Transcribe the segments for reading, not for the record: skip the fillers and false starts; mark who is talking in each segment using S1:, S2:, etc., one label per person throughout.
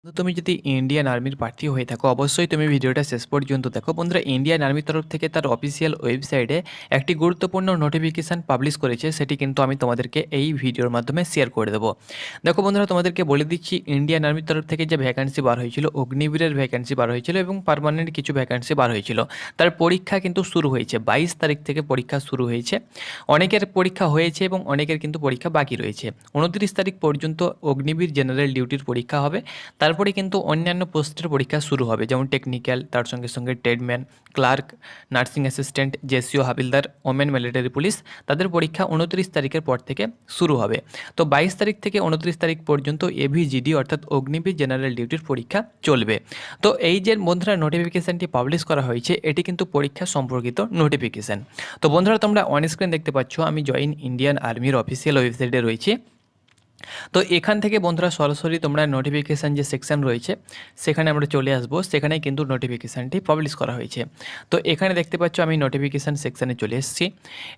S1: তো তুমি যদি ইন্ডিয়ান আর্মির প্রার্থী হয়ে থাকো অবশ্যই তুমি ভিডিওটা শেষ পর্যন্ত দেখো। বন্ধুরা, ইন্ডিয়ান আর্মির তরফ থেকে তার অফিসিয়াল ওয়েবসাইটে একটি গুরুত্বপূর্ণ নোটিফিকেশান পাবলিশ করেছে, সেটি কিন্তু আমি তোমাদেরকে এই ভিডিওর মাধ্যমে শেয়ার করে দেবো। দেখো বন্ধুরা, তোমাদেরকে বলে দিচ্ছি, ইন্ডিয়ান আর্মির তরফ থেকে যে ভ্যাকান্সি বার হয়েছিল, অগ্নিবীরের ভ্যাকান্সি বার হয়েছিল এবং পার্মানেন্ট কিছু ভ্যাকান্সি বার হয়েছিল, তার পরীক্ষা কিন্তু শুরু হয়েছে। 22 তারিখ থেকে পরীক্ষা শুরু হয়েছে। অনেকের পরীক্ষা হয়েছে এবং অনেকের কিন্তু পরীক্ষা বাকি রয়েছে। 29 তারিখ পর্যন্ত অগ্নিবীর জেনারেল ডিউটির পরীক্ষা হবে। তারপরে কিন্তু অন্যান্য পোস্টের পরীক্ষা শুরু হবে, যেমন টেকনিক্যাল, তার সঙ্গে সঙ্গে tradesman, clerk, nursing assistant, JCO havildar, women military police, তাদের পরীক্ষা 29 তারিখের পর থেকে শুরু হবে। তো 22 তারিখ থেকে 29 তারিখ পর্যন্ত এভিজিডি অর্থাৎ অগ্নিবীর জেনারেল ডিউটির পরীক্ষা চলবে। তো এই যে বন্ধুরা নোটিফিকেশানটি পাবলিশ করা হয়েছে, এটি কিন্তু পরীক্ষা সম্পর্কিত নোটিফিকেশান। তো বন্ধুরা, তোমরা অন স্ক্রিন দেখতে পাচ্ছ আমি জয়েন ইন্ডিয়ান আর্মির অফিসিয়াল ওয়েবসাইটে রয়েছি। তো এখান থেকে বন্ধুরা সরাসরি তোমরা নোটিফিকেশান যে সেকশন রয়েছে সেখানে আমরা চলে আসবো। সেখানে কিন্তু নোটিফিকেশানটি পাবলিশ করা হয়েছে। তো এখানে দেখতে পাচ্ছ আমি নোটিফিকেশান সেকশানে চলে এসেছি।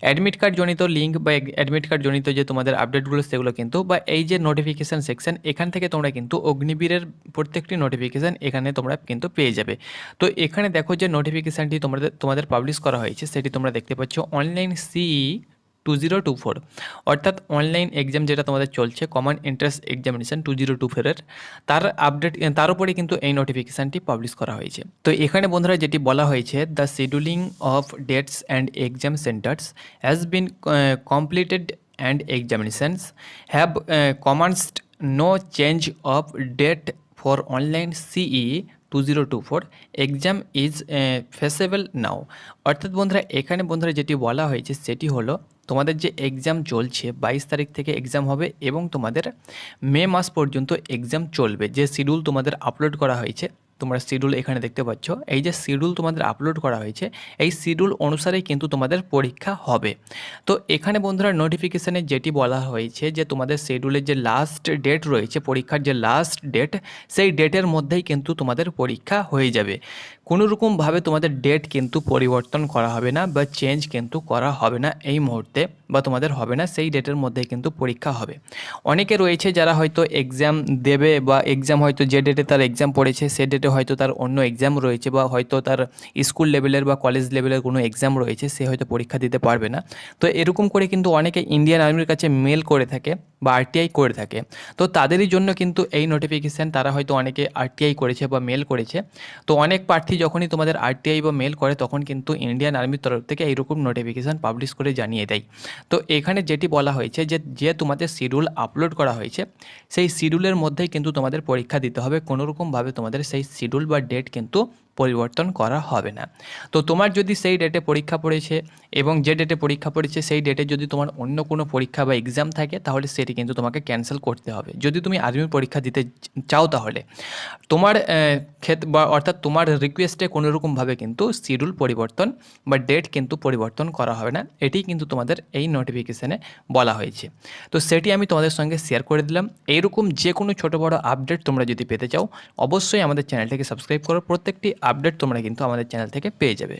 S1: অ্যাডমিট কার্ড জনিত লিঙ্ক বা অ্যাডমিট কার্ড জনিত যে তোমাদের আপডেটগুলো সেগুলো কিন্তু বা এই যে নোটিফিকেশান সেকশন, এখান থেকে তোমরা কিন্তু অগ্নিবীরের প্রত্যেকটি নোটিফিকেশান এখানে তোমরা কিন্তু পেয়ে যাবে। তো এখানে দেখো যে নোটিফিকেশানটি তোমাদের পাবলিশ করা হয়েছে সেটি তোমরা দেখতে পাচ্ছ, অনলাইন সিই 2024 অর্থাৎ অনলাইন এক্সাম যেটা তোমাদের চলছে, কমন এন্ট্রান্স এক্সামিনেশন 2024-এর তার আপডেট, তার উপরে কিন্তু এই নোটিফিকেশানটি পাবলিশ করা হয়েছে। তো এখানে বন্ধুরা যেটি বলা হয়েছে, the scheduling of dates and exam centres has been completed and examinations have commenced, no change of date for online CE 2024 exam is ফেসেবল নাও। অর্থাৎ বন্ধুরা, এখানে বন্ধুরা যেটি বলা হয়েছে সেটি হলো, তোমাদের যে এক্সাম চলছে 22 তারিখ থেকে এক্সাম হবে এবং তোমাদের মে মাস পর্যন্ত এক্সাম চলবে। যে শিডিউল তোমাদের আপলোড করা হয়েছে, তোমরা শিডিউল এখানে দেখতে পাচ্ছ, এই যে শিডিউল তোমাদের আপলোড করা হয়েছে এই শিডিউল অনুসারেই কিন্তু তোমাদের পরীক্ষা হবে। তো এখানে বন্ধুরা নোটিফিকেশানে যেটি বলা হয়েছে যে তোমাদের শিডিউলের যে লাস্ট ডেট রয়েছে, পরীক্ষার যে লাস্ট ডেট, সেই ডেটের মধ্যেই কিন্তু তোমাদের পরীক্ষা হয়ে যাবে। কোনো রকমভাবে তোমাদের ডেট কিন্তু পরিবর্তন করা হবে না বা চেঞ্জ কিন্তু করা হবে না এই মুহূর্তে, বা তোমাদের হবে না, সেই ডেটের মধ্যেই কিন্তু পরীক্ষা হবে। অনেকে রয়েছে যারা হয়তো এক্সাম দেবে বা এক্সাম হয়তো যে ডেটে তার এক্সাম পড়েছে সে ডেটে হয়তো তার অন্য এক্সাম রয়েছে, বা হয়তো তার স্কুল লেভেলের বা কলেজ লেভেলের কোনো এক্সাম রয়েছে, সে হয়তো পরীক্ষা দিতে পারবে না। তো এরকম করে কিন্তু অনেকে ইন্ডিয়ান আর্মির কাছে মেল করে থাকে বা আরটিআই করে থাকে। তো তাদেরই জন্য কিন্তু এই নোটিফিকেশান, তারা হয়তো অনেকে আরটিআই করেছে বা মেল করেছে। তো অনেক প্রার্থী যখনই তোমাদের আরটিআই বা মেল করে তখন কিন্তু ইন্ডিয়ান আর্মির তরফ থেকে এইরকম নোটিফিকেশান পাবলিশ করে জানিয়ে দেয়। তো এখানে যেটি বলা হয়েছে যে তোমাদের শিডিউল আপলোড করা হয়েছে সেই শিডিউলের মধ্যেই কিন্তু তোমাদের পরীক্ষা দিতে হবে। কোনোরকমভাবে তোমাদের সেই শিডিউল বা ডেট কিন্তু পরিবর্তন করা হবে না। তো তোমার যদি সেই ডেটে পরীক্ষা পড়েছে এবং যে ডেটে পরীক্ষা পড়েছে সেই ডেটে যদি তোমার অন্য কোনো পরীক্ষা বা এক্সাম থাকে তাহলে সেটি কিন্তু তোমাকে ক্যান্সেল করতে হবে। যদি তুমি আর্মির পরীক্ষা দিতে চাও তাহলে তোমার বা অর্থাৎ তোমার রিকোয়েস্টে কোনোরকমভাবে কিন্তু শিডিউল পরিবর্তন বা ডেট কিন্তু পরিবর্তন করা হবে না। এটি কিন্তু তোমাদের এই নোটিফিকেশানে বলা হয়েছে। তো সেটি আমি তোমাদের সঙ্গে শেয়ার করে দিলাম। এইরকম যে কোনো ছোটো বড়ো আপডেট তোমরা যদি পেতে চাও অবশ্যই আমাদের চ্যানেলটিকে সাবস্ক্রাইব করো। প্রত্যেকটি আপডেট তোমরা কিন্তু আমাদের চ্যানেল থেকে পেয়ে যাবে।